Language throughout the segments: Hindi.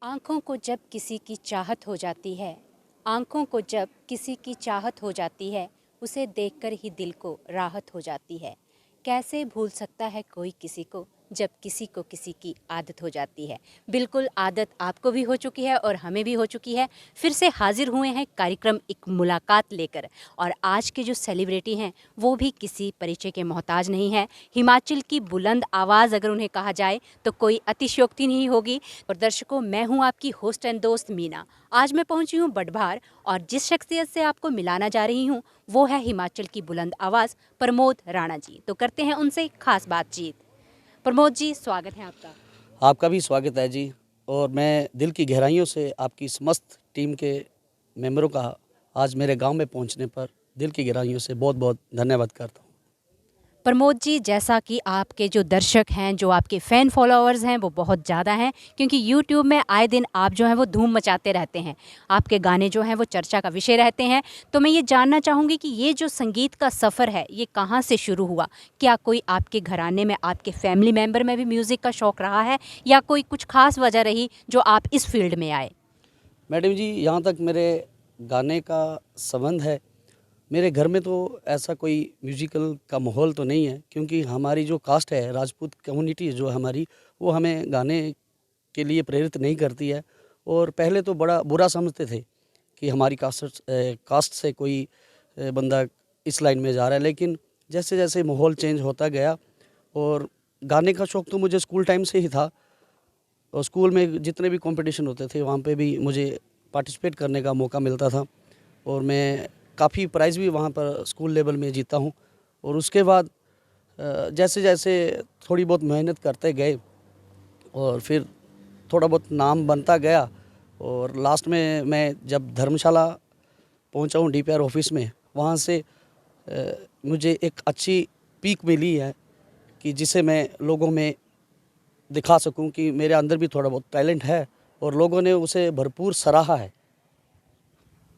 आँखों को जब किसी की चाहत हो जाती है, आँखों को जब किसी की चाहत हो जाती है, उसे देखकर ही दिल को राहत हो जाती है। कैसे भूल सकता है कोई किसी को जब किसी को किसी की आदत हो जाती है। बिल्कुल आदत आपको भी हो चुकी है और हमें भी हो चुकी है। फिर से हाजिर हुए हैं कार्यक्रम एक मुलाकात लेकर, और आज के जो सेलिब्रिटी हैं वो भी किसी परिचय के मोहताज नहीं है। हिमाचल की बुलंद आवाज़ अगर उन्हें कहा जाए तो कोई अतिशयोक्ति नहीं होगी। और दर्शकों, मैं हूँ आपकी होस्ट एंड दोस्त मीना। आज मैं पहुँची हूँ बडभार, और जिस शख्सियत से आपको मिलाना जा रही हूँ वो है हिमाचल की बुलंद आवाज़ प्रमोद राणा जी। तो करते हैं उनसे खास बातचीत। प्रमोद जी, स्वागत है आपका। आपका भी स्वागत है जी। और मैं दिल की गहराइयों से आपकी समस्त टीम के मेंबरों का आज मेरे गांव में पहुंचने पर दिल की गहराइयों से बहुत बहुत धन्यवाद करता हूं। प्रमोद जी, जैसा कि आपके जो दर्शक हैं, जो आपके फ़ैन फॉलोअर्स हैं वो बहुत ज़्यादा हैं, क्योंकि यूट्यूब में आए दिन आप जो हैं वो धूम मचाते रहते हैं। आपके गाने जो हैं वो चर्चा का विषय रहते हैं। तो मैं ये जानना चाहूँगी कि ये जो संगीत का सफ़र है ये कहाँ से शुरू हुआ? क्या कोई आपके घराने में, आपके फैमिली मेम्बर में भी म्यूज़िक का शौक़ रहा है, या कोई कुछ ख़ास वजह रही जो आप इस फील्ड में आए? मैडम जी, यहाँ तक मेरे गाने का संबंध है, मेरे घर में तो ऐसा कोई म्यूजिकल का माहौल तो नहीं है, क्योंकि हमारी जो कास्ट है, राजपूत कम्युनिटी जो हमारी, वो हमें गाने के लिए प्रेरित नहीं करती है। और पहले तो बड़ा बुरा समझते थे कि हमारी कास्ट से कोई बंदा इस लाइन में जा रहा है। लेकिन जैसे जैसे माहौल चेंज होता गया, और गाने का शौक़ तो मुझे स्कूल टाइम से ही था, और स्कूल में जितने भी कंपटीशन होते थे वहाँ पे भी मुझे पार्टिसिपेट करने का मौका मिलता था, और मैं काफ़ी प्राइज़ भी वहाँ पर स्कूल लेवल में जीता हूँ। और उसके बाद जैसे जैसे थोड़ी बहुत मेहनत करते गए, और फिर थोड़ा बहुत नाम बनता गया, और लास्ट में मैं जब धर्मशाला पहुँचा हूँ डीपीआर ऑफिस में, वहाँ से मुझे एक अच्छी पीक मिली है कि जिसे मैं लोगों में दिखा सकूं कि मेरे अंदर भी थोड़ा बहुत टैलेंट है, और लोगों ने उसे भरपूर सराहा है।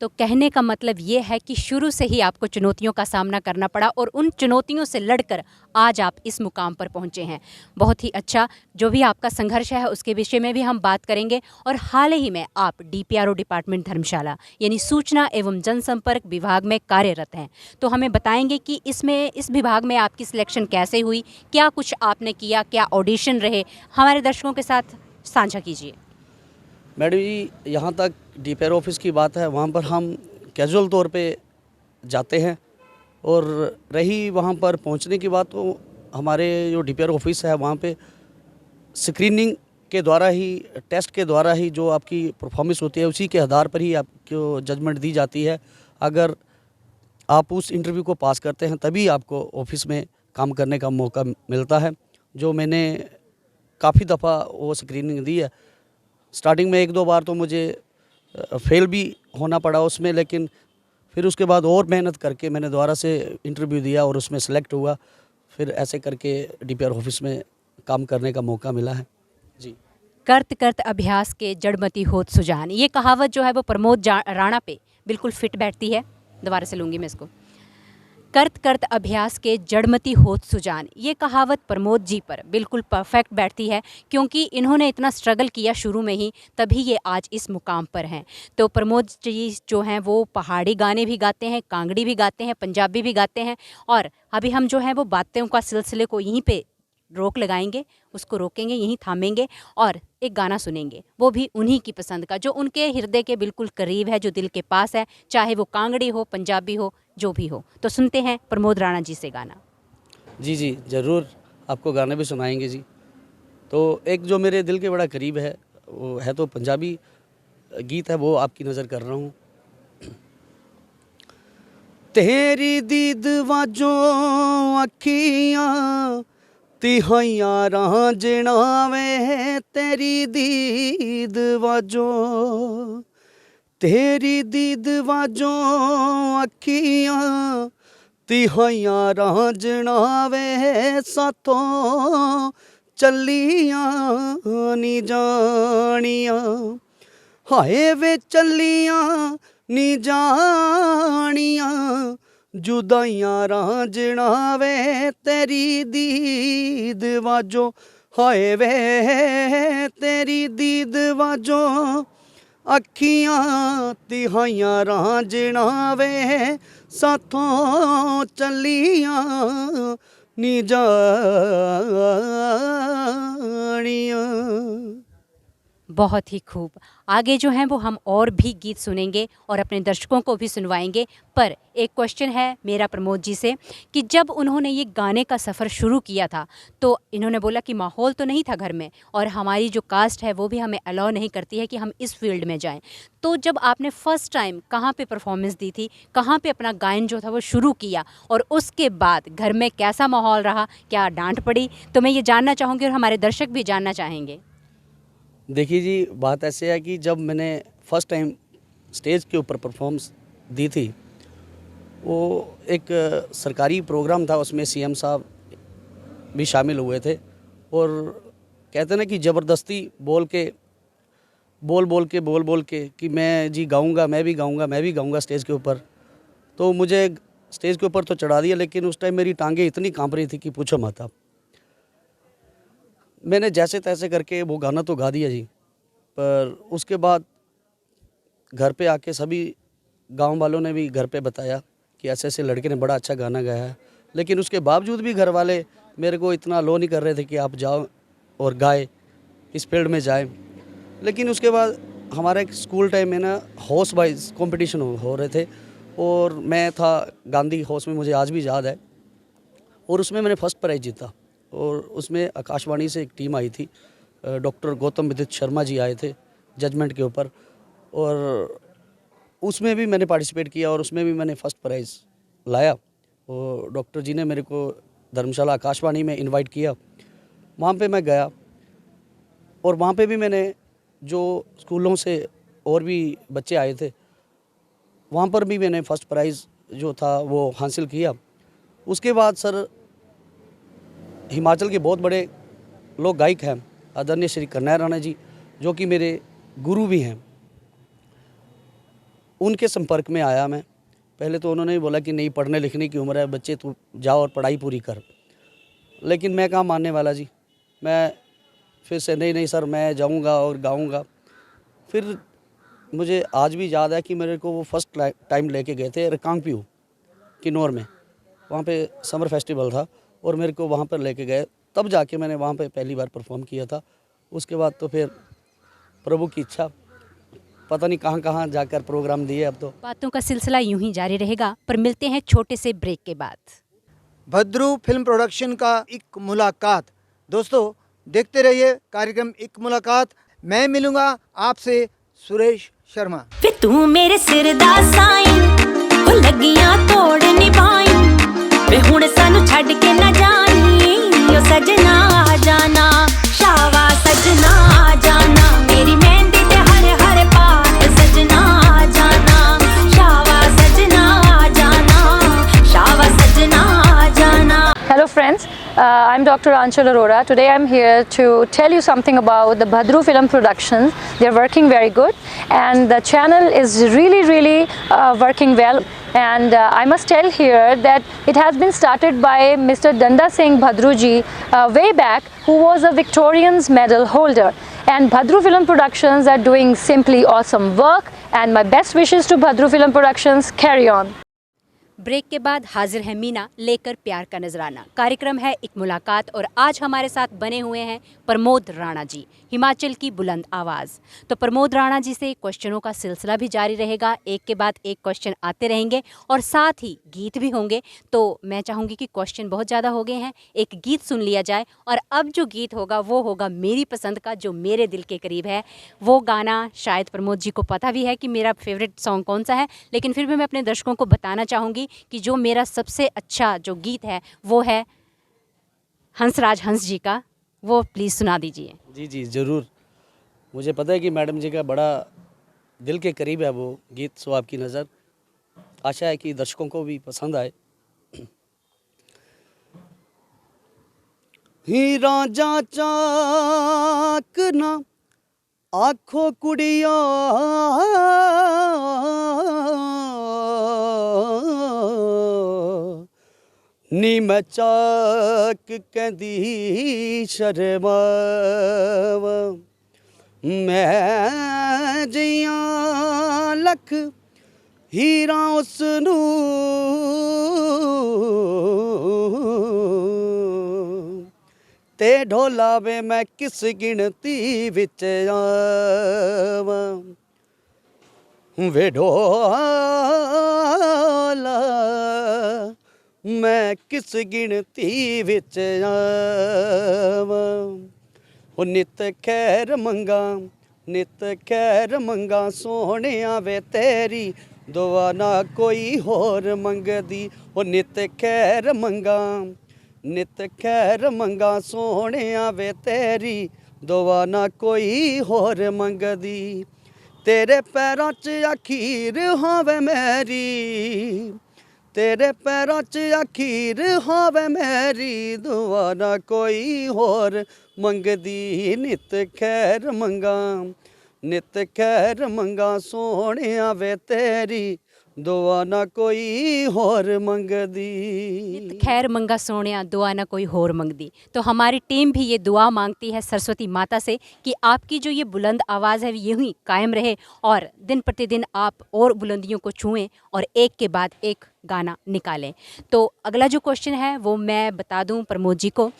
तो कहने का मतलब ये है कि शुरू से ही आपको चुनौतियों का सामना करना पड़ा, और उन चुनौतियों से लड़कर आज आप इस मुकाम पर पहुंचे हैं। बहुत ही अच्छा। जो भी आपका संघर्ष है उसके विषय में भी हम बात करेंगे। और हाल ही में आप डीपीआरओ डिपार्टमेंट धर्मशाला यानी सूचना एवं जनसंपर्क विभाग में कार्यरत हैं। तो हमें बताएंगे कि इस विभाग में आपकी सिलेक्शन कैसे हुई, क्या कुछ आपने किया, क्या ऑडिशन रहे, हमारे दर्शकों के साथ साझा कीजिए। मैडम जी, यहाँ तक डीपीआर ऑफिस की बात है, वहाँ पर हम कैजुअल तौर पे जाते हैं। और रही वहाँ पर पहुँचने की बात, तो हमारे जो डीपीआर ऑफिस है वहाँ पे स्क्रीनिंग के द्वारा ही, टेस्ट के द्वारा ही जो आपकी परफॉर्मेंस होती है उसी के आधार पर ही आपको जजमेंट दी जाती है। अगर आप उस इंटरव्यू को पास करते हैं तभी आपको ऑफिस में काम करने का मौका मिलता है। जो मैंने काफ़ी दफ़ा वो स्क्रीनिंग दी है। स्टार्टिंग में 1-2 बार तो मुझे फेल भी होना पड़ा उसमें, लेकिन फिर उसके बाद और मेहनत करके मैंने दोबारा से इंटरव्यू दिया और उसमें सेलेक्ट हुआ। फिर ऐसे करके डीपीआर ऑफिस में काम करने का मौका मिला है जी। करत करत अभ्यास के जड़मती होत सुजान, ये कहावत जो है वो प्रमोद राणा पे बिल्कुल फिट बैठती है। दोबारा से लूँगी मैं इसको। करत करत अभ्यास के जड़मती होत सुजान, ये कहावत प्रमोद जी पर बिल्कुल परफेक्ट बैठती है, क्योंकि इन्होंने इतना स्ट्रगल किया शुरू में ही, तभी ये आज इस मुकाम पर हैं। तो प्रमोद जी जो हैं वो पहाड़ी गाने भी गाते हैं, कांगड़ी भी गाते हैं, पंजाबी भी गाते हैं। और अभी हम जो है वो बातें का सिलसिले को यहीं पे रोक लगाएंगे, उसको रोकेंगे, यहीं थामेंगे, और एक गाना सुनेंगे, वो भी उन्हीं की पसंद का, जो उनके हृदय के बिल्कुल करीब है, जो दिल के पास है, चाहे वो कांगड़ी हो, पंजाबी हो, जो भी हो। तो सुनते हैं प्रमोद राणा जी से गाना। जी जी, ज़रूर आपको गाने भी सुनाएंगे जी। तो एक जो मेरे दिल के बड़ा करीब है, वो है तो पंजाबी गीत है, वो आपकी नज़र कर रहा हूँ। तेरी दीद वाजों अखियाँ तिहाइयां रांझना वे, तेरी दीद वाजों, तेरी दीद वाजों अखियाँ तिहाइयां रांझना वे साथों चलियां नी जानियां, हाय वे चलियां नी जानियां, जुदाइयां रांझना वे तेरी दीद वाजो, हाय वे तेरी दीद वाजो, अखियां तिहाइयां रांझना वे साथों चलियां नी जानियां। बहुत ही खूब। आगे जो हैं वो हम और भी गीत सुनेंगे और अपने दर्शकों को भी सुनवाएंगे। पर एक क्वेश्चन है मेरा प्रमोद जी से कि जब उन्होंने ये गाने का सफ़र शुरू किया था तो इन्होंने बोला कि माहौल तो नहीं था घर में और हमारी जो कास्ट है वो भी हमें अलाउ नहीं करती है कि हम इस फील्ड में जाएं। तो जब आपने फ़र्स्ट टाइम कहाँ पे परफॉर्मेंस दी थी, कहाँ पे अपना गायन जो था वो शुरू किया और उसके बाद घर में कैसा माहौल रहा, क्या डांट पड़ी? तो मैं ये जानना चाहूँगी और हमारे दर्शक भी जानना चाहेंगे। देखिए जी, बात ऐसे है कि जब मैंने फर्स्ट टाइम स्टेज के ऊपर परफॉर्मेंस दी थी, वो एक सरकारी प्रोग्राम था, उसमें सीएम साहब भी शामिल हुए थे और कहते ना कि ज़बरदस्ती बोल के कि मैं जी गाऊंगा, मैं भी गाऊंगा स्टेज के ऊपर। तो मुझे स्टेज के ऊपर तो चढ़ा दिया, लेकिन उस टाइम मेरी टांगें इतनी कांप रही थी कि पूछो मत आप। मैंने जैसे तैसे करके वो गाना तो गा दिया जी, पर उसके बाद घर पे आके सभी गांव वालों ने भी घर पे बताया कि ऐसे ऐसे लड़के ने बड़ा अच्छा गाना गाया है, लेकिन उसके बावजूद भी घर वाले मेरे को इतना लो नहीं कर रहे थे कि आप जाओ और गाए, इस फील्ड में जाए। लेकिन उसके बाद हमारे स्कूल टाइम में ना हॉर्स वाइज कंपटीशन हो रहे थे और मैं था गांधी हॉर्स में, मुझे आज भी याद है, और उसमें मैंने फर्स्ट प्राइज़ जीता। और उसमें आकाशवाणी से एक टीम आई थी, डॉक्टर गौतम विद्युत शर्मा जी आए थे जजमेंट के ऊपर, और उसमें भी मैंने पार्टिसिपेट किया और उसमें भी मैंने फर्स्ट प्राइज़ लाया। और डॉक्टर जी ने मेरे को धर्मशाला आकाशवाणी में इनवाइट किया, वहाँ पे मैं गया और वहाँ पे भी मैंने जो स्कूलों से और भी बच्चे आए थे, वहाँ पर भी मैंने फर्स्ट प्राइज़ जो था वो हासिल किया। उसके बाद सर हिमाचल के बहुत बड़े लोक गायक हैं, आदरणीय श्री कन्हैया राणा जी, जो कि मेरे गुरु भी हैं, उनके संपर्क में आया मैं। पहले तो उन्होंने बोला कि नहीं, पढ़ने लिखने की उम्र है बच्चे, तू जाओ और पढ़ाई पूरी कर। लेकिन मैं कहाँ मानने वाला जी, मैं फिर से नहीं सर मैं जाऊंगा और गाऊंगा। फिर मुझे आज भी याद है कि मेरे को वो फर्स्ट टाइम लेके गए थे रिकांगपिओ किन्नौर में, वहाँ पे समर फेस्टिवल था और मेरे को वहाँ पर लेके गए, तब जाके मैंने वहाँ पे पहली बार परफॉर्म किया था। उसके बाद तो फिर प्रभु की इच्छा, पता नहीं कहाँ कहाँ जाकर प्रोग्राम दिए। अब तो बातों का सिलसिला यूं ही जारी रहेगा, पर मिलते हैं छोटे से ब्रेक के बाद। भद्रू फिल्म प्रोडक्शन का एक मुलाकात। दोस्तों देखते रहिए कार्यक्रम एक मुलाकात। मैं मिलूंगा आपसे सुरेश शर्मा। वे तू मेरे सिर दा साईं ओ लगियां तोड़ निभाई, वे हुण सानू छड्ड के ना जानी ओ सजना आ जाना, शावा सजना आ जाना, मेरी मेहंदी ते हर हर पात सजना आ जाना, शावा सजना आ जाना, शावा सजना आ जाना। Hello friends, I'm Dr. Anchal Arora. Today I'm here to tell you something about the Bhadru Film Productions. They're working very good and the channel is really working well. And I must tell here that it has been started by Mr. Danda Singh Bhadru ji way back, who was a Victorian's medal holder. And Bhadru Film Productions are doing simply awesome work and my best wishes to Bhadru Film Productions. Carry on. Break के बाद हाजिर है मीना लेकर प्यार का नजराना। कार्यक्रम है एक मुलाकात और आज हमारे साथ बने हुए हैं प्रमोद राणा जी, हिमाचल की बुलंद आवाज़। तो प्रमोद राणा जी से क्वेश्चनों का सिलसिला भी जारी रहेगा, एक के बाद एक क्वेश्चन आते रहेंगे और साथ ही गीत भी होंगे। तो मैं चाहूँगी कि क्वेश्चन बहुत ज़्यादा हो गए हैं, एक गीत सुन लिया जाए और अब जो गीत होगा वो होगा मेरी पसंद का, जो मेरे दिल के करीब है। वो गाना शायद प्रमोद जी को पता भी है कि मेरा फेवरेट सॉन्ग कौन सा है, लेकिन फिर भी मैं अपने दर्शकों को बताना चाहूँगी कि जो मेरा सबसे अच्छा जो गीत है वो है हंसराज हंस जी का। वो प्लीज़ सुना दीजिए। जी जी ज़रूर, मुझे पता है कि मैडम जी का बड़ा दिल के करीब है वो गीत, सो आपकी नज़र, आशा है कि दर्शकों को भी पसंद आए। हीरा जा चाक ना आखो कुड़िया नी मैं चाक कहदी शर्माव मैं जियां लख हीरा उसनू ते ढोला वे मैं किस गिनती विच आवां वे ढोला मैं किस गिनती विच आवां ओ नित खैर मंगा सोहणिया वे तेरी दुआ ना कोई होर मंगदी ओ नित खैर मंगा सोहणिया वे तेरी दुआ ना कोई होर मंगदी तेरे पैरां च अखीर होवे मेरी तेरे पैरां च अखीर होवे मेरी दुआ ना कोई होर मंगदी नित खैर मंगा सोहणिया वे तेरी दुआ ना कोई होर मंगदी। खैर मंगा सोनिया दुआ ना कोई होर मंगदी। तो हमारी टीम भी ये दुआ मांगती है सरस्वती माता से कि आपकी जो ये बुलंद आवाज़ है यूं ही कायम रहे और दिन प्रतिदिन आप और बुलंदियों को छुएं और एक के बाद एक गाना निकालें। तो अगला जो क्वेश्चन है वो मैं बता दूं प्रमोद जी को।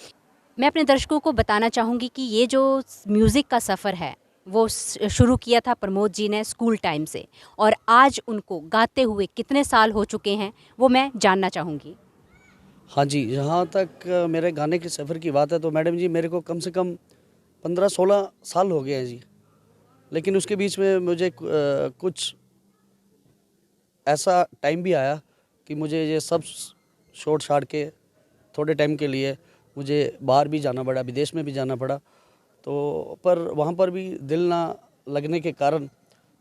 मैं अपने दर्शकों को बताना चाहूँगी कि ये जो म्यूज़िक का सफ़र है वो शुरू किया था प्रमोद जी ने स्कूल टाइम से और आज उनको गाते हुए कितने साल हो चुके हैं वो मैं जानना चाहूँगी। हाँ जी, जहाँ तक मेरे गाने के सफ़र की बात है तो मैडम जी मेरे को कम से कम 15-16 साल हो गए हैं जी। लेकिन उसके बीच में मुझे कुछ ऐसा टाइम भी आया कि मुझे ये सब छोड़ के थोड़े टाइम के लिए मुझे बाहर भी जाना पड़ा, विदेश में भी जाना पड़ा। तो पर वहाँ पर भी दिल ना लगने के कारण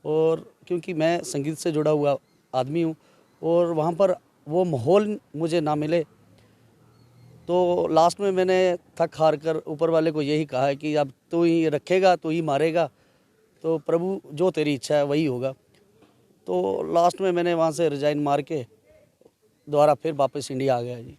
और क्योंकि मैं संगीत से जुड़ा हुआ आदमी हूँ और वहाँ पर वो माहौल मुझे ना मिले तो लास्ट में मैंने थक हार कर ऊपर वाले को यही कहा है कि अब तू ही रखेगा तू ही मारेगा, तो प्रभु जो तेरी इच्छा है वही होगा। तो लास्ट में मैंने वहाँ से रिजाइन मार के दोबारा फिर वापस इंडिया आ गया जी।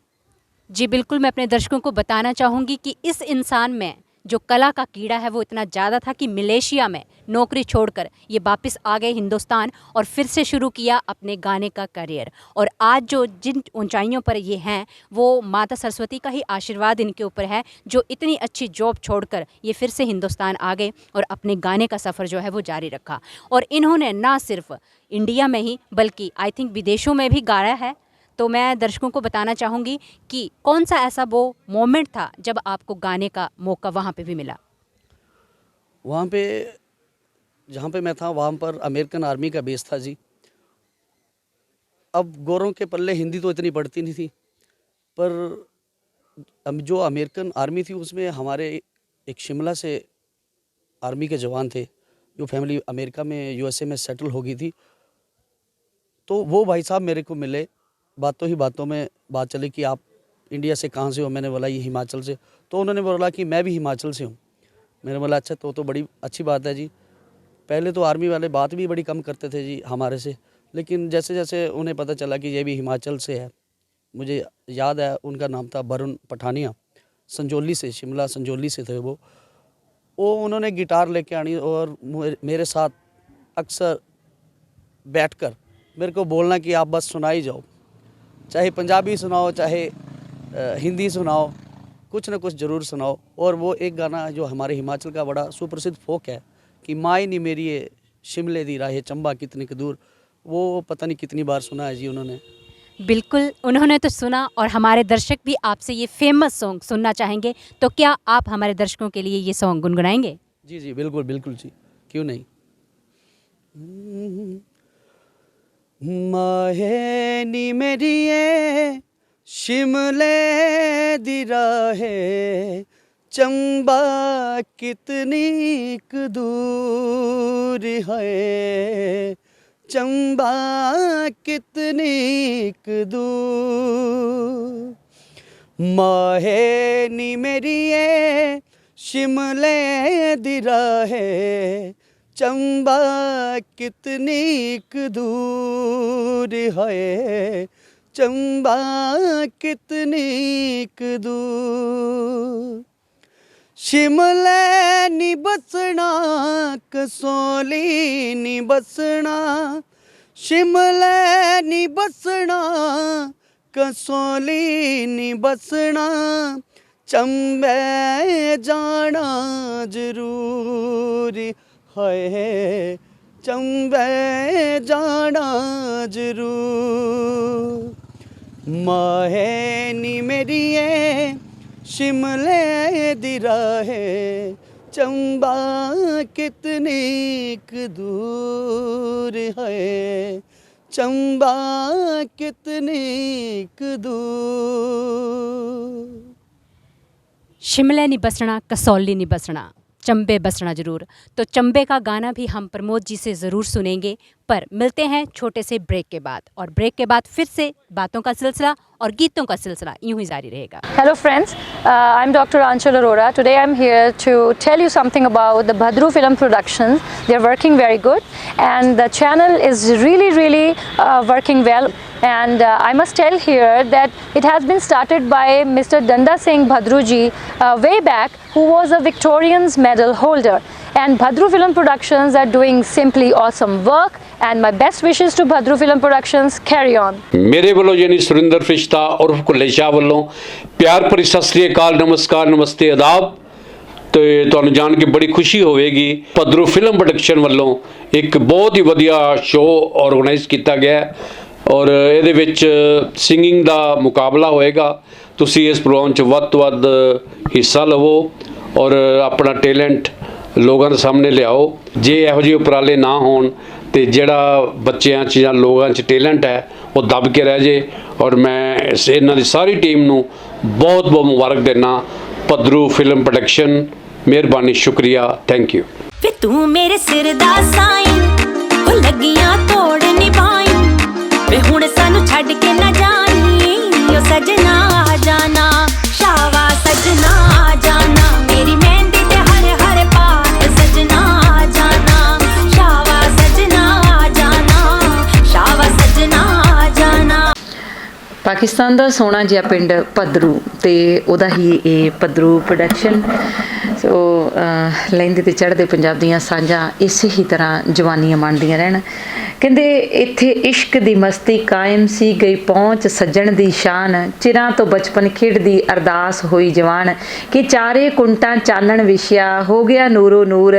जी बिल्कुल, मैं अपने दर्शकों को बताना चाहूँगी कि इस इंसान में जो कला का कीड़ा है वो इतना ज़्यादा था कि मलेशिया में नौकरी छोड़कर ये वापस आ गए हिंदुस्तान और फिर से शुरू किया अपने गाने का करियर। और आज जो जिन ऊंचाइयों पर ये हैं वो माता सरस्वती का ही आशीर्वाद इनके ऊपर है, जो इतनी अच्छी जॉब छोड़कर ये फिर से हिंदुस्तान आ गए और अपने गाने का सफ़र जो है वो जारी रखा। और इन्होंने ना सिर्फ इंडिया में ही बल्कि आई थिंक विदेशों में भी गाया है। तो मैं दर्शकों को बताना चाहूँगी कि कौन सा ऐसा वो मोमेंट था जब आपको गाने का मौका वहाँ पे भी मिला। वहाँ पे जहाँ पे मैं था वहाँ पर अमेरिकन आर्मी का बेस था जी। अब गोरों के पल्ले हिंदी तो इतनी पड़ती नहीं थी, पर जो अमेरिकन आर्मी थी उसमें हमारे एक शिमला से आर्मी के जवान थे जो फैमिली अमेरिका में यूएसए में सेटल हो गई थी। तो वो भाई साहब मेरे को मिले, बातों ही बातों में बात चली कि आप इंडिया से कहाँ से हो। मैंने बोला ये हिमाचल से। तो उन्होंने बोला कि मैं भी हिमाचल से हूँ। मैंने बोला अच्छा तो बड़ी अच्छी बात है जी। पहले तो आर्मी वाले बात भी बड़ी कम करते थे जी हमारे से, लेकिन जैसे जैसे उन्हें पता चला कि ये भी हिमाचल से है, मुझे याद है उनका नाम था वरुण पठानिया, संजौली से, शिमला संजौली से थे वो उन्होंने गिटार लेके आनी और मेरे साथ अक्सर बैठकर मेरे को बोलना कि आप बस सुनाई जाओ, चाहे पंजाबी सुनाओ चाहे हिंदी सुनाओ, कुछ ना कुछ ज़रूर सुनाओ। और वो एक गाना जो हमारे हिमाचल का बड़ा सुप्रसिद्ध फोक है कि माई नी मेरी शिमले दी राहे चंबा कितनी दूर, वो पता नहीं कितनी बार सुना है जी उन्होंने। बिल्कुल, उन्होंने तो सुना और हमारे दर्शक भी आपसे ये फेमस सॉन्ग सुनना चाहेंगे। तो क्या आप हमारे दर्शकों के लिए ये सॉन्ग गुनगुनाएंगे? जी जी बिल्कुल बिल्कुल जी, क्यों नहीं। माहे नी मेरी शिमले दी राहे चंबा कितनी दूर है, चंबा कितनी दूर, माहे नी मेरिए शिमले दी राहे चंबा कितनी क दूर है चंबा कितनी क दूर शिमले नी बसना कसौली नी बसना शिमले नी बसना कसौली नी बसना चंबे जाना जरूरी है चंबे जाना जरूर माहे नी मेरिए शिमले दी राहे चंबा कितनी क दूर है चंबा कितनी क दूर शिमले नहीं बसना कसौली नहीं बसना चंबे बसना जरूर। तो चंबे का गाना भी हम प्रमोद जी से ज़रूर सुनेंगे, पर मिलते हैं छोटे से ब्रेक के बाद, और ब्रेक के बाद फिर से बातों का सिलसिला और गीतों का सिलसिला यूं ही जारी रहेगा। Hello friends, I'm Dr. Anchal Arora. Today I'm here to tell you something about the Bhadru Film Productions. They're working very good and the channel is really working well. And I must tell here that it has been started by Mr. Danda Singh Bhadru ji way back, who was a Victorian's medal holder. And Bhadru Film Productions are doing simply awesome work, and my best wishes to Bhadru Film Productions. Carry on. मेरे वालों यानी सुरिंदर फिश्ता और कुल्ले शाह वालों प्यार भरी सत श्री अकाल, नमस्कार, नमस्ते, आदाब। तो ਤੁਹਾਨੂੰ ਜਾਣ ਕੇ ਬੜੀ ਖੁਸ਼ੀ ਹੋਵੇਗੀ, ਭਦਰੂ ਫਿਲਮ ਪ੍ਰੋਡਕਸ਼ਨ ਵੱਲੋਂ ਇੱਕ ਬਹੁਤ ਹੀ ਵਧੀਆ ਸ਼ੋਅ ਆਰਗੇਨਾਈਜ਼ ਕੀਤਾ ਗਿਆ ਹੈ ਔਰ ਇਹਦੇ ਵਿੱਚ ਸਿੰਗਿੰਗ ਦਾ ਮੁਕਾਬਲਾ ਹੋਏਗਾ। ਤੁਸੀਂ ਇਸ ਪ੍ਰੋਗਰਾਮ 'ਚ ਵੱਧ ਤੋਂ ਵੱਧ ਹਿੱਸਾ ਲਵੋ ਔਰ ਆਪਣਾ ਟੈਲੈਂਟ ਲੋਕਾਂ ਦੇ ਸਾਹਮਣੇ ਲਿਆਓ। ਜੇ ਇਹੋ ਜਿਹੇ ਉਪਰਾਲੇ ਨਾ ਹੋਣ ਤੇ ਜਿਹੜਾ ਬੱਚਿਆਂ 'ਚ ਜਾਂ ਲੋਕਾਂ 'ਚ ਟੈਲੈਂਟ ਹੈ ਉਹ ਦਬ ਕੇ ਰਹਿ ਜੇ। ਔਰ ਮੈਂ ਇਹਨਾਂ ਦੀ ਸਾਰੀ ਟੀਮ ਨੂੰ ਬਹੁਤ ਬਹੁਤ ਮੁਬਾਰਕ ਦਿੰਦਾ। ਭਦਰੂ ਫਿਲਮ ਪ੍ਰੋਡਕਸ਼ਨ, ਮਿਹਰਬਾਨੀ, ਸ਼ੁਕਰੀਆ, ਥੈਂਕ ਯੂ। ਵੇ ਤੂੰ ਮੇਰੇ ਸਿਰ ਦਾ ਸਾਈਂ ਉਹ ਲੱਗੀਆਂ ਤੋੜ ਨਿਭਾਈ ਵੇ ਹੁਣ ਸਾਨੂੰ ਛੱਡ ਕੇ ਨਾ ਜਾਣੀ ਓ ਸਜਣਾ ਆ ਜਾਣਾ ਸ਼ਾਵਾ ਸਜਣਾ ਆ ਜਾਣਾ ਮੇਰੀ ਮਹਿੰਦੀ ਤੇ ਹਰ ਹਰ ਪਾਤ ਸਜਣਾ ਆ ਜਾਣਾ ਸ਼ਾਵਾ ਸਜਣਾ ਆ ਜਾਣਾ ਸ਼ਾਵਾ ਸਜਣਾ ਆ ਜਾਣਾ। ਪਾਕਿਸਤਾਨ ਦਾ ਸੋਹਣਾ ਜਿਹਾ ਪਿੰਡ ਭਦਰੂ ਤੇ ਉਹਦਾ ਹੀ ਇਹ ਭਦਰੂ ਪ੍ਰੋਡਕਸ਼ਨ। ਸੋ ਲਹਿੰਦੇ ਤੇ ਚੜ੍ਹਦੇ ਪੰਜਾਬ ਦੀਆਂ ਸਾਂਝਾਂ ਇਸੇ ਹੀ ਤਰ੍ਹਾਂ ਜਵਾਨੀਆਂ ਮੰਨਦੀਆਂ ਰਹਿਣ। ਕਹਿੰਦੇ ਇੱਥੇ ਇਸ਼ਕ ਦੀ ਮਸਤੀ ਕਾਇਮ ਸੀ, ਗਈ ਪਹੁੰਚ ਸੱਜਣ ਦੀ ਸ਼ਾਨ, ਚਿਰਾਂ ਤੋਂ ਬਚਪਨ ਖੇਡਦੀ ਅਰਦਾਸ ਹੋਈ ਜਵਾਨ, ਕਿ ਚਾਰੇ ਕੁੰਟਾਂ ਚਾਨਣ ਵਿਛਿਆ ਹੋ ਗਿਆ ਨੂਰੋ ਨੂਰ,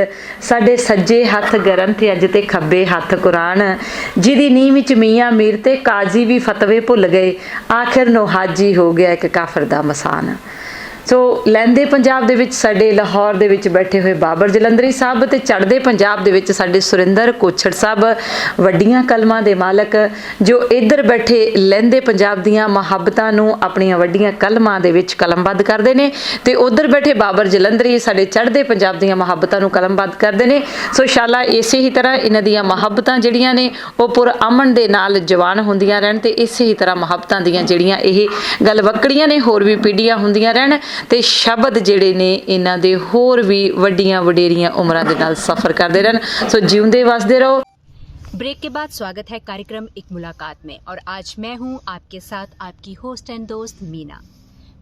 ਸਾਡੇ ਸੱਜੇ ਹੱਥ ਗ੍ਰੰਥ ਅੱਜ ਤੇ ਖੱਬੇ ਹੱਥ ਕੁਰਾਨ, ਜਿਹਦੀ ਨੀਂਹ ਵਿੱਚ ਮੀਆਂ ਮੀਰ ਤੇ ਕਾਜ਼ੀ ਵੀ ਫਤਵੇ ਭੁੱਲ ਗਏ, ਆਖਿਰ ਨੂੰ ਹਾਜੀ ਹੋ ਗਿਆ ਇੱਕ ਕਾਫਰ ਦਾ ਮਸਾਨ। ਸੋ ਲਹਿੰਦੇ ਪੰਜਾਬ ਦੇ ਵਿੱਚ ਸਾਡੇ ਲਾਹੌਰ ਦੇ ਵਿੱਚ ਬੈਠੇ ਹੋਏ ਬਾਬਰ ਜਲੰਧਰੀ ਸਾਹਿਬ ਤੇ ਚੜ੍ਹਦੇ ਪੰਜਾਬ ਦੇ ਵਿੱਚ ਸਾਡੇ ਸੁਰਿੰਦਰ ਕੋਛੜ ਸਾਹਿਬ, ਵੱਡੀਆਂ ਕਲਮਾਂ ਦੇ ਮਾਲਕ, ਜੋ ਇੱਧਰ ਬੈਠੇ ਲਹਿੰਦੇ ਪੰਜਾਬ ਦੀਆਂ ਮੁਹੱਬਤਾਂ ਨੂੰ ਆਪਣੀਆਂ ਵੱਡੀਆਂ ਕਲਮਾਂ ਦੇ ਵਿੱਚ ਕਲਮਬੱਧ ਕਰਦੇ ਨੇ, ਤੇ ਉੱਧਰ ਬੈਠੇ ਬਾਬਰ ਜਲੰਧਰੀ ਸਾਡੇ ਚੜ੍ਹਦੇ ਪੰਜਾਬ ਦੀਆਂ ਮੁਹੱਬਤਾਂ ਨੂੰ ਕਲਮਬੱਧ ਕਰਦੇ ਨੇ। ਸੋ ਇਨਸ਼ਾਅੱਲਾ ਇਸੇ ਹੀ ਤਰ੍ਹਾਂ ਇਹਨਾਂ ਦੀਆਂ ਮੁਹੱਬਤਾਂ ਜਿਹੜੀਆਂ ਨੇ ਉਹ ਪੁਰ ਅਮਨ ਦੇ ਨਾਲ ਜਵਾਨ ਹੁੰਦੀਆਂ ਰਹਿਣ, ਤੇ ਇਸੇ ਹੀ ਤਰ੍ਹਾਂ ਮੁਹੱਬਤਾਂ ਦੀਆਂ ਜਿਹੜੀਆਂ ਇਹ ਗਲਵੱਕੜੀਆਂ ਨੇ ਹੋਰ ਵੀ ਪੀੜ੍ਹੀਆਂ ਹੁੰਦੀਆਂ ਰਹਿਣ, ਤੇ ਸ਼ਬਦ ਜਿਹੜੇ ਨੇ ਇਹਨਾਂ ਦੇ ਹੋਰ ਵੀ ਵੱਡੀਆਂ ਵਡੇਰੀਆਂ ਉਮਰਾਂ ਦੇ ਨਾਲ ਸਫ਼ਰ ਕਰਦੇ ਰਹਿਣ। ਸੋ ਜਿਉਂਦੇ ਵਸਦੇ ਰਹੋ। ब्रेक के बाद स्वागत है कार्यक्रम एक मुलाकात में, और आज मैं हूं आपके साथ आपकी होस्ट एंड दोस्त मीना।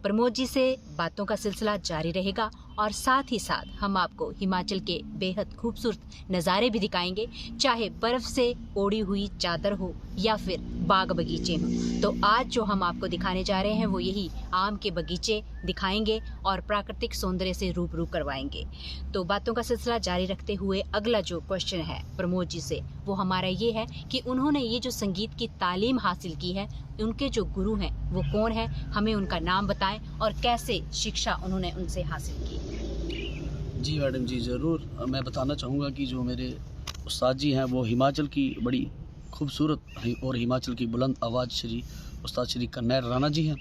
प्रमोद जी से बातों का सिलसिला जारी रहेगा, और साथ ही साथ हम आपको हिमाचल के बेहद खूबसूरत नज़ारे भी दिखाएंगे, चाहे बर्फ़ से ओढ़ी हुई चादर हो या फिर बाग बगीचे हों। तो आज जो हम आपको दिखाने जा रहे हैं वो यही आम के बगीचे दिखाएंगे और प्राकृतिक सौंदर्य से रूबरू करवाएंगे। तो बातों का सिलसिला जारी रखते हुए अगला जो क्वेश्चन है प्रमोद जी से वो हमारा ये है कि उन्होंने ये जो संगीत की तालीम हासिल की है, उनके जो गुरु हैं वो कौन है, हमें उनका नाम बताएं और कैसे शिक्षा उन्होंने उनसे हासिल की। जी मैडम जी, ज़रूर। मैं बताना चाहूँगा कि जो मेरे उस्ताद जी हैं वो हिमाचल की बड़ी खूबसूरत और हिमाचल की बुलंद आवाज़ श्री उस्ताद श्री कन्नैर राणा जी हैं,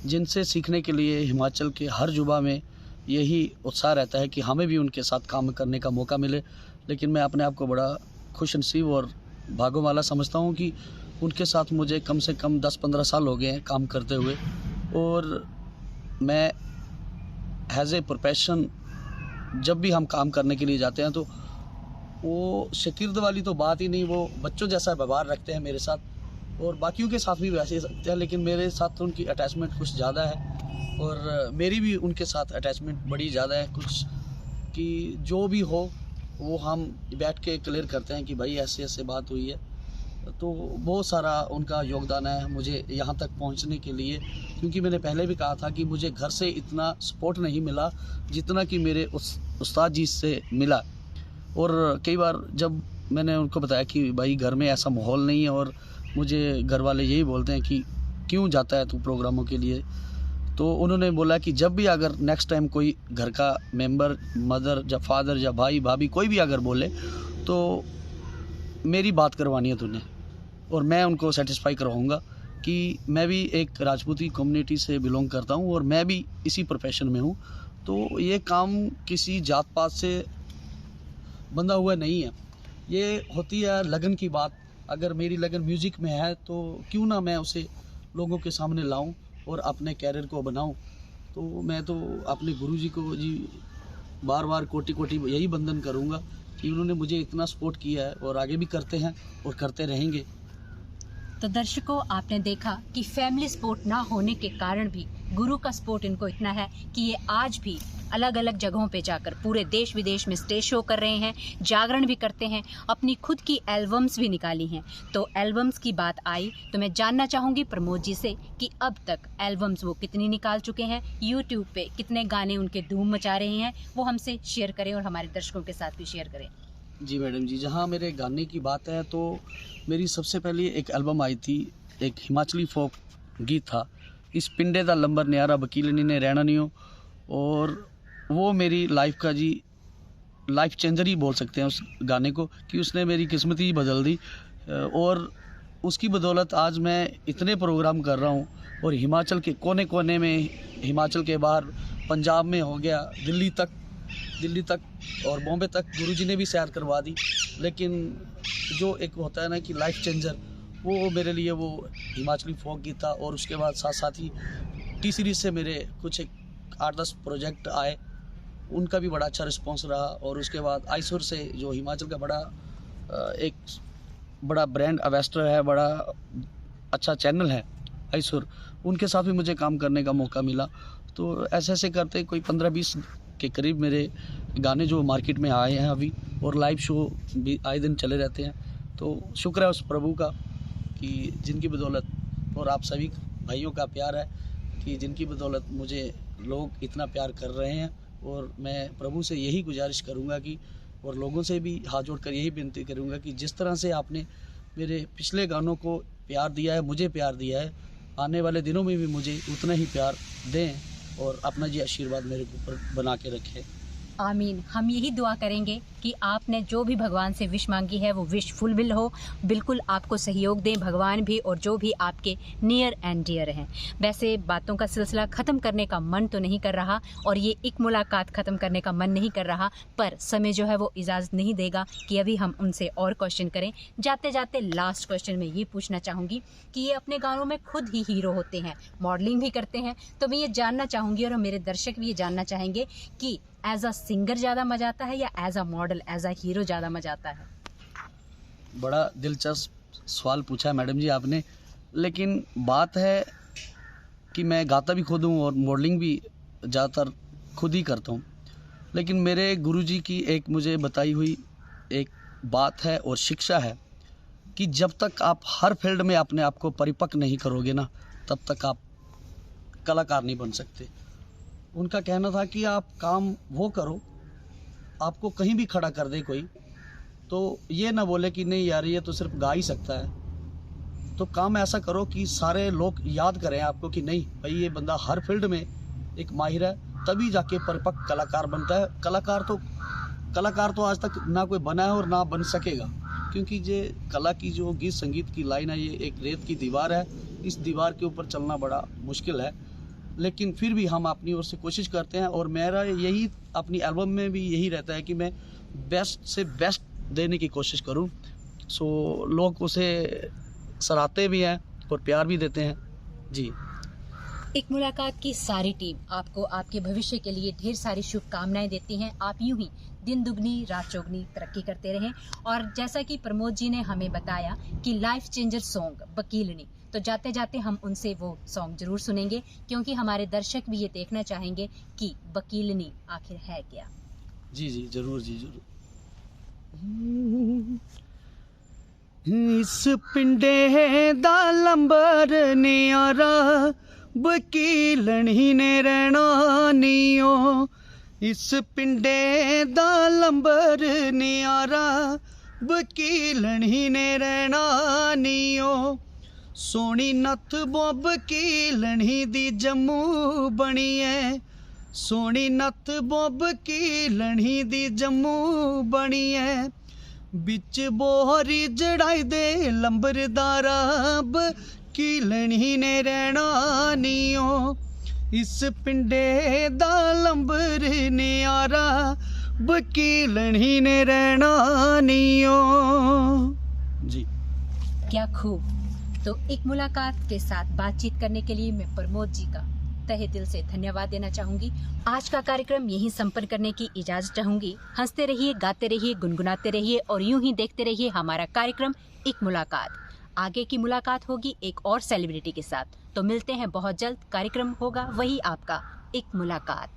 जिनसे सीखने के लिए हिमाचल के हर जुबा में यही उत्साह रहता है कि हमें भी उनके साथ काम करने का मौका मिले। लेकिन मैं अपने आप को बड़ा खुशनसीब और भागों वाला समझता हूँ कि उनके साथ मुझे कम से कम 10-15 साल हो गए हैं काम करते हुए, और मैं एज ए प्रोफेशन जब भी हम काम करने के लिए जाते हैं तो वो शागिर्द वाली तो बात ही नहीं, वो बच्चों जैसा व्यवहार रखते हैं मेरे साथ और बाकियों के साथ भी वैसे ही रखते हैं, लेकिन मेरे साथ तो उनकी अटैचमेंट कुछ ज़्यादा है और मेरी भी उनके साथ अटैचमेंट बड़ी ज़्यादा है कुछ, कि जो भी हो वो हम बैठ के क्लियर करते हैं कि भाई ऐसे ऐसे बात हुई है। तो बहुत सारा उनका योगदान है मुझे यहाँ तक पहुँचने के लिए, क्योंकि मैंने पहले भी कहा था कि मुझे घर से इतना सपोर्ट नहीं मिला जितना कि मेरे उस्ताद जी से मिला। और कई बार जब मैंने उनको बताया कि भाई घर में ऐसा माहौल नहीं है और मुझे घर वाले यही बोलते हैं कि क्यों जाता है तू प्रोग्रामों के लिए, तो उन्होंने बोला कि जब भी अगर नेक्स्ट टाइम कोई घर का मेंबर, मदर या फादर या भाई भाभी कोई भी अगर बोले तो मेरी बात करवानी है तूने, और मैं उनको सेटिस्फाई करवाऊँगा कि मैं भी एक राजपूती कम्युनिटी से बिलोंग करता हूँ और मैं भी इसी प्रोफेशन में हूँ। तो ये काम किसी जात पात से बंधा हुआ नहीं है, ये होती है लगन की बात। अगर मेरी लगन म्यूज़िक में है तो क्यों ना मैं उसे लोगों के सामने लाऊं और अपने कैरियर को बनाऊं। तो मैं तो अपने गुरुजी को जी बार बार कोटि कोटि यही बंधन करूंगा कि उन्होंने मुझे इतना सपोर्ट किया है और आगे भी करते हैं और करते रहेंगे। तो दर्शकों, आपने देखा कि फैमिली सपोर्ट ना होने के कारण भी गुरु का सपोर्ट इनको इतना है कि ये आज भी अलग अलग जगहों पे जाकर पूरे देश विदेश में स्टेज शो कर रहे हैं, जागरण भी करते हैं, अपनी खुद की एल्बम्स भी निकाली हैं। तो एल्बम्स की बात आई तो मैं जानना चाहूँगी प्रमोद जी से कि अब तक एल्बम्स वो कितनी निकाल चुके हैं, यूट्यूब पे कितने गाने उनके धूम मचा रहे हैं, वो हमसे शेयर करें और हमारे दर्शकों के साथ भी शेयर करें। जी मैडम जी, जहाँ मेरे गाने की बात है तो मेरी सबसे पहले एक एल्बम आई थी, एक हिमाचली फोक गीत था, इस पिंडे दा लंबर न्यारा वकील ने रहना नहीं हो, और वो मेरी लाइफ का जी लाइफ चेंजर ही बोल सकते हैं उस गाने को, कि उसने मेरी किस्मत ही बदल दी। और उसकी बदौलत आज मैं इतने प्रोग्राम कर रहा हूँ और हिमाचल के कोने कोने में, हिमाचल के बाहर पंजाब में हो गया, दिल्ली तक और बॉम्बे तक गुरुजी ने भी सैर करवा दी। लेकिन जो एक होता है ना कि लाइफ चेंजर, वो मेरे लिए वो हिमाचली फोक गीत था। और उसके बाद साथ ही टी सीरीज़ से मेरे कुछ 8-10 प्रोजेक्ट आए, उनका भी बड़ा अच्छा रिस्पॉन्स रहा। और उसके बाद आइसुर से जो हिमाचल का एक बड़ा ब्रांड एम्बेसडर है, बड़ा अच्छा चैनल है आइसुर, उनके साथ भी मुझे काम करने का मौका मिला। तो ऐसे ऐसे करते कोई 15-20 के करीब मेरे गाने जो मार्केट में आए हैं अभी, और लाइव शो भी आए दिन चले रहते हैं। तो शुक्र है उस प्रभु का कि जिनकी बदौलत और आप सभी भाइयों का प्यार है कि जिनकी बदौलत मुझे लोग इतना प्यार कर रहे हैं। और मैं प्रभु से यही गुजारिश करूंगा कि, और लोगों से भी हाथ जोड़कर यही विनती करूंगा कि जिस तरह से आपने मेरे पिछले गानों को प्यार दिया है, मुझे प्यार दिया है, आने वाले दिनों में भी मुझे उतना ही प्यार दें और अपना जी आशीर्वाद मेरे ऊपर बना के रखें। आमीन। हम यही दुआ करेंगे कि आपने जो भी भगवान से विश मांगी है वो विश फुलफिल हो, बिल्कुल आपको सहयोग दें भगवान भी और जो भी आपके नियर एंड डियर हैं। वैसे बातों का सिलसिला ख़त्म करने का मन तो नहीं कर रहा और ये एक मुलाकात ख़त्म करने का मन नहीं कर रहा, पर समय जो है वो इजाज़त नहीं देगा कि अभी हम उनसे और क्वेश्चन करें। जाते जाते लास्ट क्वेश्चन में ये पूछना चाहूँगी कि ये अपने गानों में खुद ही हीरो होते हैं, मॉडलिंग भी करते हैं, तो मैं ये जानना चाहूँगी और मेरे दर्शक भी ये जानना चाहेंगे कि एज अ सिंगर ज़्यादा मजा आता है या as a model, as a hero ज़्यादा मजा आता है? बड़ा दिलचस्प सवाल पूछा है मैडम जी आपने, लेकिन बात है कि मैं गाता भी खुद हूँ और मॉडलिंग भी ज़्यादातर खुद ही करता हूँ। लेकिन मेरे गुरुजी की एक मुझे बताई हुई एक बात है और शिक्षा है कि जब तक आप हर फील्ड में अपने आप को परिपक्व नहीं करोगे ना, तब तक आप कलाकार नहीं बन सकते। उनका कहना था कि आप काम वो करो, आपको कहीं भी खड़ा कर दे कोई, तो ये ना बोले कि नहीं यार ये तो सिर्फ गा ही सकता है। तो काम ऐसा करो कि सारे लोग याद करें आपको कि नहीं भाई ये बंदा हर फील्ड में एक माहिर है, तभी जाके परिपक्व कलाकार बनता है। कलाकार तो आज तक ना कोई बना है और ना बन सकेगा, क्योंकि ये कला की जो गीत संगीत की लाइन है, ये एक रेत की दीवार है, इस दीवार के ऊपर चलना बड़ा मुश्किल है। लेकिन फिर भी हम अपनी ओर से कोशिश करते हैं और मेरा यही अपनी एल्बम में भी यही रहता है कि मैं बेस्ट से बेस्ट देने की कोशिश करूं। सो लोग उसे सराहते भी हैं और प्यार भी देते हैं जी। एक मुलाकात की सारी टीम आपको आपके भविष्य के लिए ढेर सारी शुभकामनाएं देती हैं। आप यूं ही दिन दुगनी रात चौगनी तरक्की करते रहें। और जैसा कि प्रमोद जी ने हमें बताया कि लाइफ चेंजर सॉन्ग वकीलनी, तो जाते जाते हम उनसे वो सॉन्ग जरूर सुनेंगे, क्योंकि हमारे दर्शक भी ये देखना चाहेंगे कि वकीलनी आखिर है क्या। जी जी जरूर जी जरूर। इस पिंडे दा लंबर नियारा वकीलनी ने रहना नीओ, इस पिंडे दा लंबर नियारा वकीलनी ने रहना नीओ, सोनी नथ बोब वकीलनी दी जम्मू बनी है, सोनी नथ बोब वकीलनी दी जम्मू बनी है, बिच बोहरी जड़ाई दे लंबरदारा वकीलनी ने रहना नीओ, इस पिंडे दा लंबर नियारा वकीलनी ने रहना नीओ। जी क्या खूब। तो एक मुलाकात के साथ बातचीत करने के लिए मैं प्रमोद जी का तहे दिल से धन्यवाद देना चाहूंगी। आज का कार्यक्रम यहीं संपन्न करने की इजाजत चाहूंगी। हंसते रहिए, गाते रहिए, गुनगुनाते रहिए और यूं ही देखते रहिए हमारा कार्यक्रम एक मुलाकात। आगे की मुलाकात होगी एक और सेलिब्रिटी के साथ, तो मिलते हैं बहुत जल्द। कार्यक्रम होगा वही आपका एक मुलाकात।